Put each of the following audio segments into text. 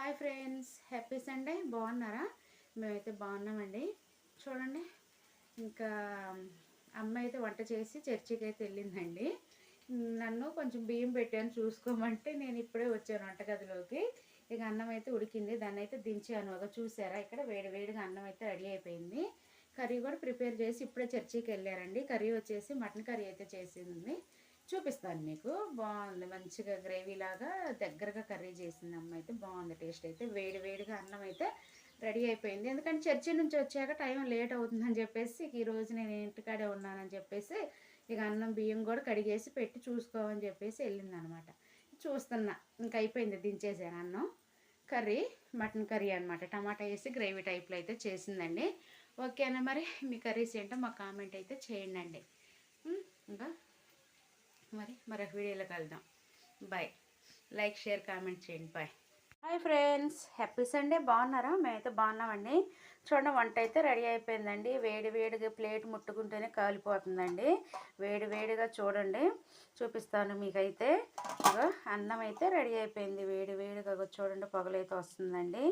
Hi friends, happy Sunday. బాగున్నారా? మేమైతే బాగున్నామండి. చూడండి, ఇంకా అమ్మ అయితే వంట చేసి చర్చికి అయితే వెళ్ళిందండి. నన్ను కొంచెం బియ్యం పెట్టాను చూసుకోమంటే నేను ఇప్పుడే వచ్చాను వంటగదిలోకి. ఇక అన్నం అయితే ఉడికింది, దాన్ని అయితే దించాను. ఒక చూసారా, ఇక్కడ వేడి వేడిగా అన్నం అయితే రెడీ అయిపోయింది. కర్రీ కూడా ప్రిపేర్ చేసి ఇప్పుడే చర్చికి వెళ్ళారండి. కర్రీ వచ్చేసి మటన్ కర్రీ అయితే చేసింది, చూపిస్తాను మీకు. బాగుంది, మంచిగా గ్రేవీ లాగా దగ్గరగా కర్రీ చేసింది అమ్మ. అయితే బాగుంది, టేస్ట్ అయితే. వేడి వేడిగా అన్నం అయితే రెడీ అయిపోయింది. ఎందుకంటే చర్చి నుంచి వచ్చాక టైం లేట్ అవుతుందని చెప్పేసి ఈరోజు నేను ఇంటికాడే ఉన్నానని చెప్పేసి ఇక అన్నం బియ్యం కూడా కడిగేసి పెట్టి చూసుకోమని చెప్పేసి వెళ్ళింది అనమాట. చూస్తున్నా, ఇంకా అయిపోయింది, దించేసాను అన్నం. కర్రీ మటన్ కర్రీ అనమాట, టమాటా వేసి గ్రేవీ టైప్లో అయితే చేసిందండి. ఓకేనా? మరి మీ కర్రీస్ ఏంటో మా కామెంట్ అయితే చేయండి. ఇంకా మరొక వీడియోలో కలుద్దాం. బాయ్. లైక్, షేర్, కామెంట్ చేయండి. Bye. Hi friends, happy Sunday. బాగున్నారా? మేమైతే బాగున్నామండి. చూడండి, వంట అయితే రెడీ అయిపోయిందండి. వేడి వేడిగా ప్లేట్ ముట్టుకుంటేనే కాలిపోతుందండి. వేడి వేడిగా చూడండి, చూపిస్తాను మీకైతే. అన్నం అయితే రెడీ అయిపోయింది. వేడి వేడిగా చూడండి, పొగలైతే వస్తుందండి.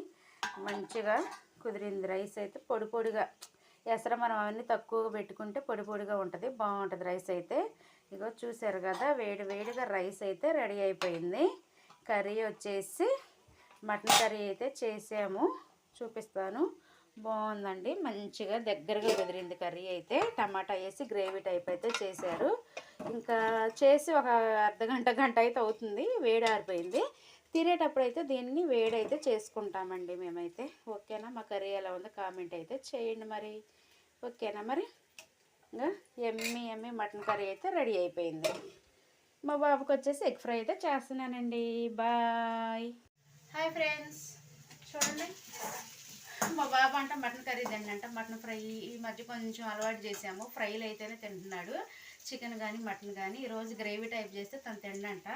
మంచిగా కుదిరింది. రైస్ అయితే పొడి పొడిగా, ఎసర మనం అవన్నీ తక్కువగా పెట్టుకుంటే పొడి పొడిగా ఉంటుంది, బాగుంటుంది రైస్ అయితే. ఇగో చూసారు కదా, వేడి వేడిగా రైస్ అయితే రెడీ అయిపోయింది. కర్రీ వచ్చేసి మటన్ కర్రీ అయితే చేసాము, చూపిస్తాను. బాగుందండి, మంచిగా దగ్గరగా కుదిరింది కర్రీ అయితే. టమాటా వేసి గ్రేవీ టైప్ అయితే చేశారు. ఇంకా చేసి ఒక గంట అయితే అవుతుంది. వేడి ఆరిపోయింది. తినేటప్పుడు అయితే దీన్ని వేడైతే చేసుకుంటామండి మేమైతే. ఓకేనా? మా కర్రీ ఎలా ఉందో కామెంట్ అయితే చేయండి మరి. ఓకేనా? మరి ఇంకా ఎమ్మి మటన్ కర్రీ అయితే రెడీ అయిపోయింది. మా బాబుకి వచ్చేసి ఎగ్ ఫ్రై అయితే చేస్తున్నానండి. బాయ్. హాయ్ ఫ్రెండ్స్, చూడండి, మా బాబు అంట మటన్ కర్రీ తిండంట. మటన్ ఫ్రై ఈ మధ్య కొంచెం అలవాటు చేసాము. ఫ్రైలు అయితేనే తింటున్నాడు, చికెన్ కానీ మటన్ కానీ. ఈరోజు గ్రేవీ టైప్ చేస్తే తను తిండంట.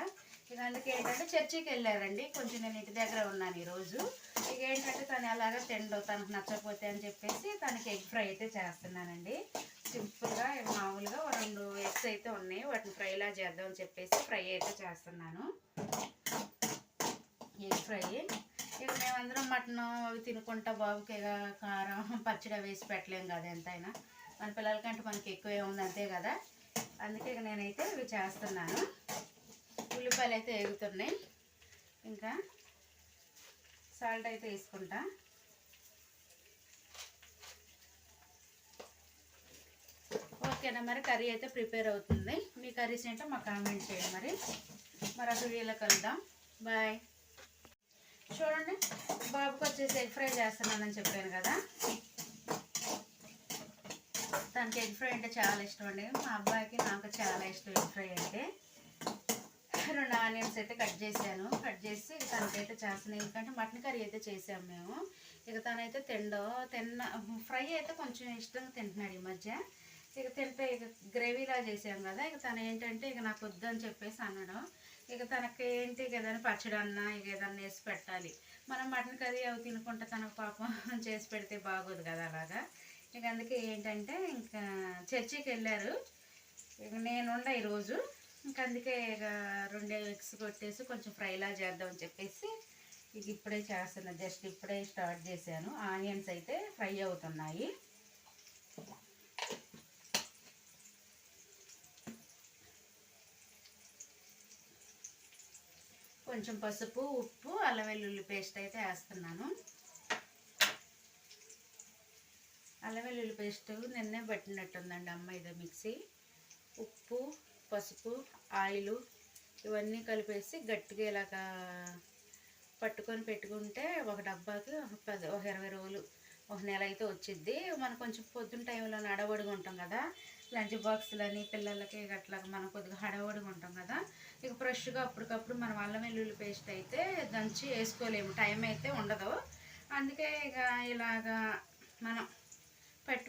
ఇక అందుకే ఏంటంటే చర్చికి వెళ్ళారండి, కొంచెం నేను ఇంటి దగ్గర ఉన్నాను ఈరోజు. ఇక ఏంటంటే తను ఎలాగా తిండో, తనకు నచ్చకపోతే అని చెప్పేసి తనకి ఎగ్ ఫ్రై అయితే చేస్తున్నానండి. సింపుల్గా మామూలుగా 2 ఎగ్స్ అయితే ఉన్నాయి, వాటిని ఫ్రైలా చేద్దామని చెప్పేసి ఫ్రై అయితే చేస్తున్నాను. Egg fry. ఇక మేమందరం మటన్ అవి తినుకుంటా బాబుకి ఇక కారం పచ్చడి వేసి పెట్టలేం కదా ఎంతైనా. మన పిల్లలకంటే మనకి ఎక్కువే ఉంది, అంతే కదా. అందుకే ఇక నేనైతే ఇవి చేస్తున్నాను. ఉల్లిపాయలు అయితే వేగుతున్నాయి. ఇంకా సాల్ట్ అయితే వేసుకుంటా. ఓకేనా? మరి కర్రీ అయితే ప్రిపేర్ అవుతుంది. మీ కర్రీస్ ఏంటో మాకు కామెంట్ చేయండి. మరి అసలు వీళ్ళకి కలుద్దాం. బాయ్. చూడండి, బాబుకి వచ్చేసి ఎగ్ ఫ్రై చేస్తున్నానని చెప్పాను కదా. తనకి ఎగ్ ఫ్రై అంటే చాలా ఇష్టం అండి. మా అబ్బాయికి నాకు చాలా ఇష్టం ఎగ్ ఫ్రై అంటే. 2 ఆనియన్స్ అయితే కట్ చేశాను. కట్ చేసి తనకైతే చేస్తున్నాను. ఎందుకంటే మటన్ కర్రీ అయితే చేసాము మేము. ఇక తనైతే ఫ్రై అయితే కొంచెం ఇష్టంగా తింటున్నాడు ఈ మధ్య. ఇక తింటే ఇక గ్రేవీలా చేసాము కదా, ఇక తను ఏంటంటే ఇక నాకు వద్దని చెప్పేసి అన్నాడు. ఇక తనకి ఏంటి ఏదైనా పచ్చడి అన్నా ఇక ఏదన్నా వేసి పెట్టాలి. మనం మటన్ కర్రీ అవి తినుకుంటే తనకు పాపం చేసి పెడితే బాగోదు కదా అలాగా. ఇక అందుకే ఏంటంటే ఇంకా చర్చికి వెళ్ళారు. ఇక నేనుండ ఈరోజు. ఇంక అందుకే ఇక 2 ఎగ్స్ కొట్టేసి కొంచెం ఫ్రైలా చేద్దామని చెప్పేసి ఇక ఇప్పుడే చేస్తున్నా. జస్ట్ ఇప్పుడే స్టార్ట్ చేశాను. ఆనియన్స్ అయితే ఫ్రై అవుతున్నాయి. కొంచెం పసుపు, ఉప్పు, అల్లం వెల్లుల్లి పేస్ట్ అయితే వేస్తున్నాను. అల్లం వెల్లుల్లి పేస్ట్ నిన్నే పట్టినట్టుందండి అమ్మ. ఇదో మిక్సీ. ఉప్పు, పసుపు, ఆయిల్ ఇవన్నీ కలిపేసి గట్టిగా ఇలాగా పట్టుకొని పెట్టుకుంటే ఒక డబ్బాకి ఒక 20 రోజులు, 1 నెల అయితే వచ్చిద్ది. మనం కొంచెం పొద్దున్న టైంలో హడావుడిగా ఉంటాం కదా, లంచ్ బాక్సులని పిల్లలకి అట్లా మనం కొద్దిగా హడావుడిగా ఉంటాం కదా. ఇక ఫ్రెష్గా అప్పటికప్పుడు మనం అల్లం వెల్లుల్లి పేస్ట్ అయితే దంచి వేసుకోలేము, టైం అయితే ఉండదు. అందుకే ఇక ఇలాగా మనం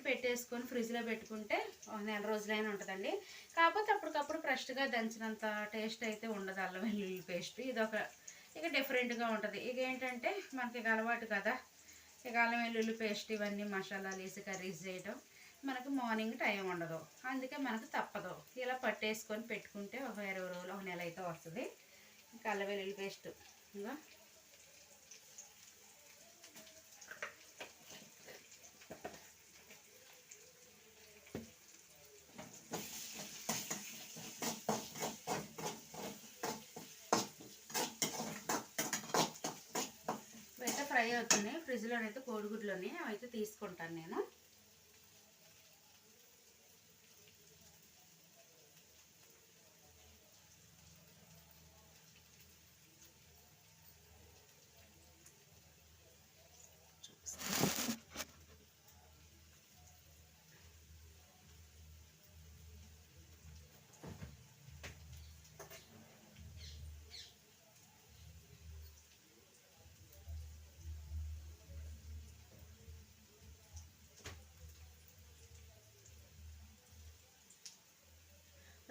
పెట్టేసుకొని ఫ్రిడ్జ్లో పెట్టుకుంటే 1 నెల రోజులైనా ఉంటుందండి. కాకపోతే అప్పటికప్పుడు ఫ్రెష్గా దంచినంత టేస్ట్ అయితే ఉండదు అల్లం వెల్లుల్లి పేస్ట్. ఇక డిఫరెంట్గా ఉంటుంది. ఇక ఏంటంటే మనకి ఇక అలవాటు కదా, ఇక అల్లం వెల్లుల్లి పేస్ట్ ఇవన్నీ మసాలాలు వేసి కర్రీస్ చేయడం మనకు మార్నింగ్ టైం ఉండదు. అందుకే మనకు తప్పదు. ఇలా పట్టేసుకొని పెట్టుకుంటే ఒక 20 రోజులు, 1 నెల అయితే వస్తుంది. ఇంకా అల్లం వెల్లుల్లి పేస్ట్ ఇంకా అవుతున్నాయి. ఫ్రిడ్జ్లోనైతే కోడిగుడ్లోని అవైతే తీసుకుంటాను నేను.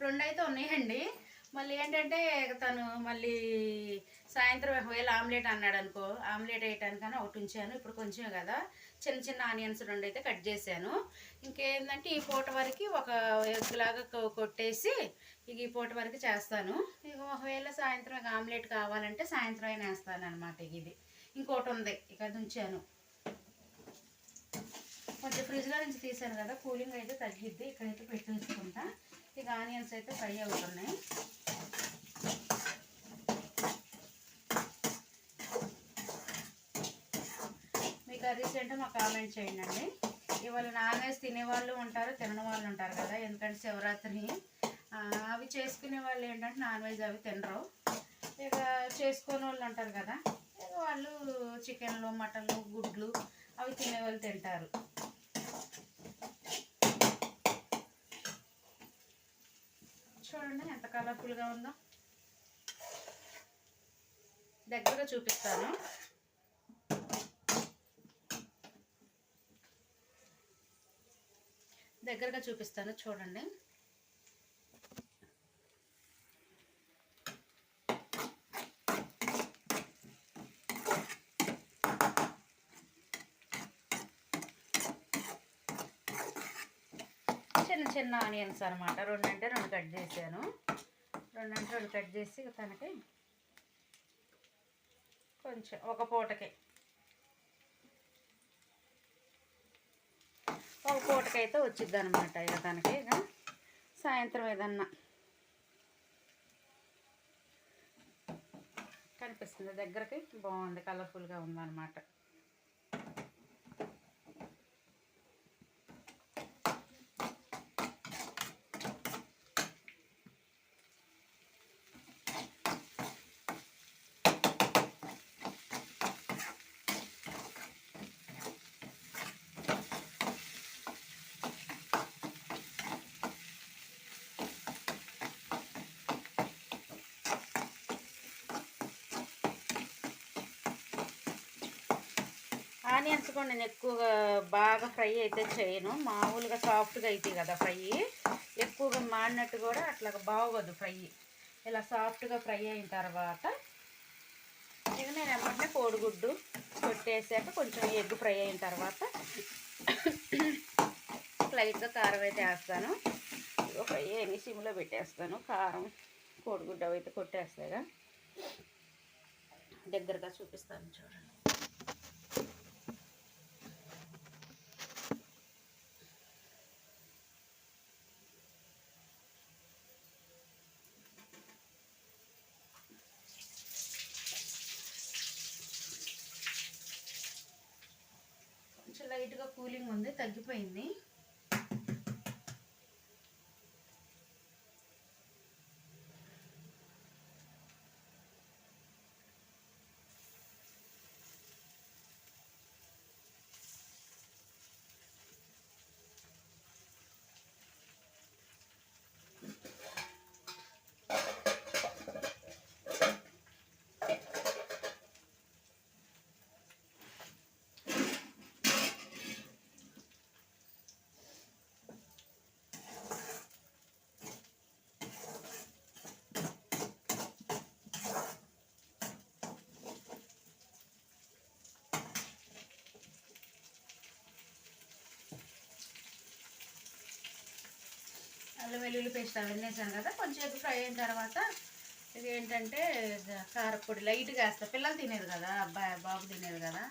రెండు అయితే ఉన్నాయండి. మళ్ళీ ఏంటంటే తను మళ్ళీ సాయంత్రం ఒకవేళ ఆమ్లెట్ అన్నాడు అనుకో, ఆమ్లెట్ వేయటానికని ఒకటి ఉంచాను. ఇప్పుడు కొంచెమే కదా, చిన్న చిన్న ఆనియన్స్ రెండు అయితే కట్ చేశాను. ఇంకేంటంటే ఈ పూట వరకు ఒక ఎగ్ లాగా కొట్టేసి ఇక ఈ పూట వరకు చేస్తాను. ఇక ఒకవేళ సాయంత్రం ఆమ్లెట్ కావాలంటే సాయంత్రం అయినా వేస్తాను అనమాట. ఇది ఇంకోటి ఉంది, ఇక అది ఉంచాను. కొంచెం ఫ్రిడ్జ్లో నుంచి తీసాను కదా, కూలింగ్ అయితే తగ్గిద్ది. ఇక్కడైతే పెట్టేసుకుంటా. ఇక ఆనియన్స్ అయితే ఫ్రై అవుతున్నాయి. మీ కర్రీస్ ఏంటో మాకు కామెంట్ చేయండి. ఇవాళ నాన్ వెజ్ తినేవాళ్ళు ఉంటారు, తినని వాళ్ళు ఉంటారు కదా. ఎందుకంటే శివరాత్రి అవి చేసుకునే వాళ్ళు ఏంటంటే నాన్ వెజ్ అవి తినరు. ఇక చేసుకునే వాళ్ళు ఉంటారు కదా, ఇక వాళ్ళు చికెన్లు, మటన్లు, గుడ్లు అవి తినేవాళ్ళు తింటారు. చూడండి ఎంత కలర్ఫుల్గా ఉందో. దగ్గరగా చూపిస్తాను. చూడండి. చిన్న చిన్న ఆనియన్స్ అనమాట. రెండు అంటే రెండు కట్ చేశాను. రెండు కట్ చేసి తనకి కొంచెం ఒక పూటకి అయితే వచ్చిద్ది అనమాట. ఇక తనకి ఇక సాయంత్రం ఏదన్నా కనిపిస్తుంది దగ్గరకి. బాగుంది, కలర్ఫుల్గా ఉందన్నమాట. ఆనియన్స్ కూడా నేను ఎక్కువగా బాగా ఫ్రై అయితే చేయను. మామూలుగా సాఫ్ట్గా అవుతాయి కదా ఫ్రై. ఎక్కువగా మాడినట్టు కూడా అట్లా బాగోదు ఫ్రై. ఇలా సాఫ్ట్గా ఫ్రై అయిన తర్వాత ఇక నేను ఏమంటే కోడిగుడ్డు కొట్టేసాక కొంచెం ఎగ్ ఫ్రై అయిన తర్వాత లైట్గా కారం అయితే వేస్తాను. ఫ్రై అయిన సిమ్లో పెట్టేస్తాను. కారం, కోడిగుడ్డు అవి అయితే కొట్టేస్తాయిగా. దగ్గరగా చూపిస్తాను చూడండి. లైట్గా కూలింగ్ ఉంది, తగ్గిపోయింది. అల్లం వెల్లుల్లి పేస్ట్ అవన్నీ వేసాను కదా. కొంచెం ఎక్కువ ఫ్రై అయిన తర్వాత ఇది ఏంటంటే కారపొడి లైట్గా వేస్తా. పిల్లలు తినేది కదా, బాబు తినేది కదా.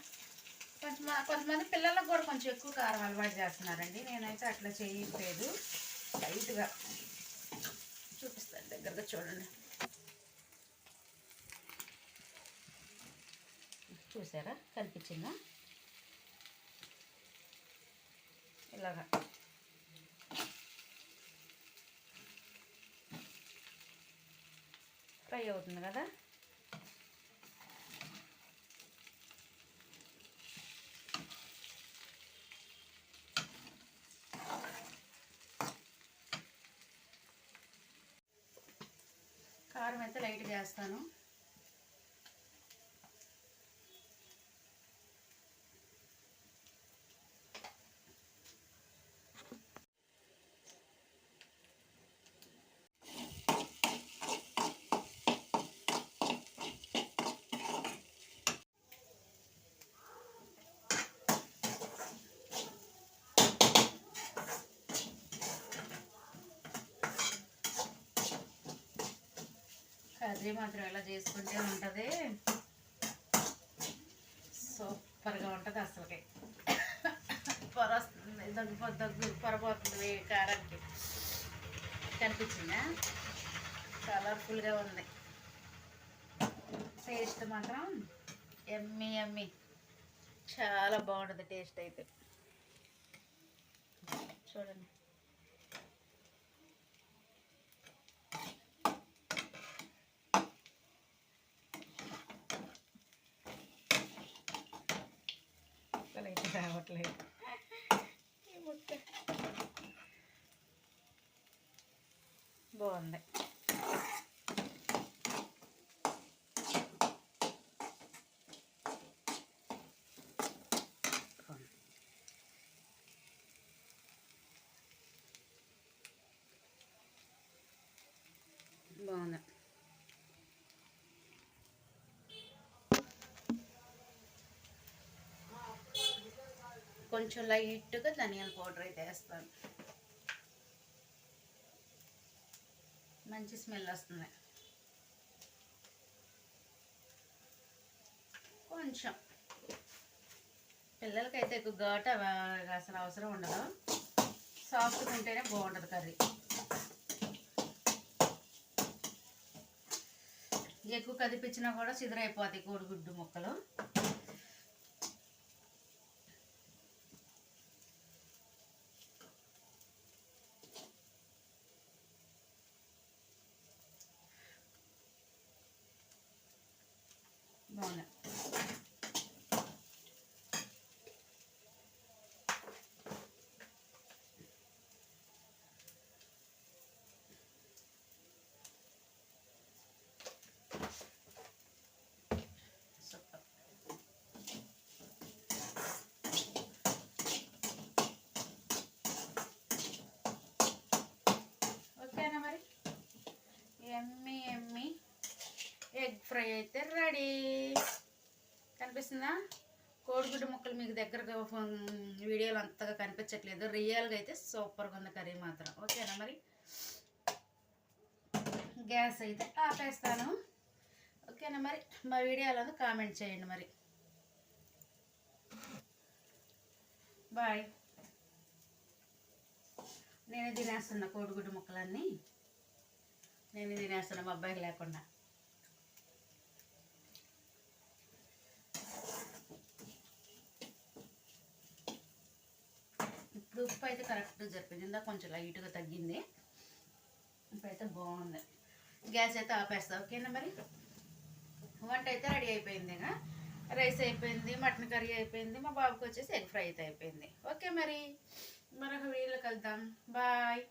కొంతమంది పిల్లలకు కూడా కొంచెం ఎక్కువ కారం అలవాటు చేస్తున్నారండి. నేనైతే అట్లా చేయట్లేదు. లైట్గా చూపిస్తాను, దగ్గరగా చూడండి. చూసారా కనిపించిందా? ఇలాగా ఫ్రై అవుతుంది కదా. కారం అయితే లైట్గా వేస్తాను. కర్రీ మాత్రం ఎలా చేసుకుంటే ఉంటుంది, సూపర్గా ఉంటుంది. అసలుకి పొర వస్తుంది, దగ్గు పొరపోతుంది కారానికి. కనిపించిందా? కలర్ఫుల్గా ఉంది. టేస్ట్ మాత్రం ఎమ్మి ఎమ్మి, చాలా బాగుంటుంది టేస్ట్ అయితే. చూడండి. అయితే రావట్లేదు ఈ ముక్క. బాగుంది. బాగుంది. కొంచెం లైట్గా ధనియాల పౌడర్ అయితే వేస్తాను, మంచి స్మెల్ వస్తుంది. కొంచెం పిల్లలకైతే ఎక్కువ ఘాటు అసలు అవసరం ఉండదు, సాఫ్ట్గా ఉంటేనే బాగుంటుంది కర్రీ. ఎక్కువ కదిపించినా కూడా సిదరైపోతాయి కోడిగుడ్డు ముక్కలు. బాగుంది. ఓకేనా మరి? ఎమ్మి ఎమ్మి ఎగ్ ఫ్రై అయితే రెడీ. కనిపిస్తుందా? కోడిగుడ్డు ముక్కలు మీకు దగ్గరగా వీడియోలో అంతగా కనిపించట్లేదు, రియల్గా అయితే సూపర్గా ఉంది కర్రీ మాత్రం. ఓకేనా మరి? గ్యాస్ అయితే ఆపేస్తాను. ఓకేనా మరి? మా వీడియోలో కామెంట్ చేయండి మరి. బాయ్. నేను తినేస్తున్నా కోడిగుడ్డు ముక్కలన్నీ, నేను తినేస్తున్నా మా అబ్బాయికి లేకుండా. ఇప్పుడు ఉప్పు అయితే కరెక్ట్గా జరిపింది, ఇందా కొంచెం లైట్గా తగ్గింది, ఇప్పుడైతే బాగుంది. గ్యాస్ అయితే ఆపేస్తా. ఓకేనా మరి? వంట అయితే రెడీ అయిపోయింది, రైస్ అయిపోయింది, మటన్ కర్రీ అయిపోయింది, మా బాబుకి వచ్చేసి ఎగ్ ఫ్రై అయితే అయిపోయింది. ఓకే మరి, మరొక వీడియోలో కలుద్దాం. బాయ్.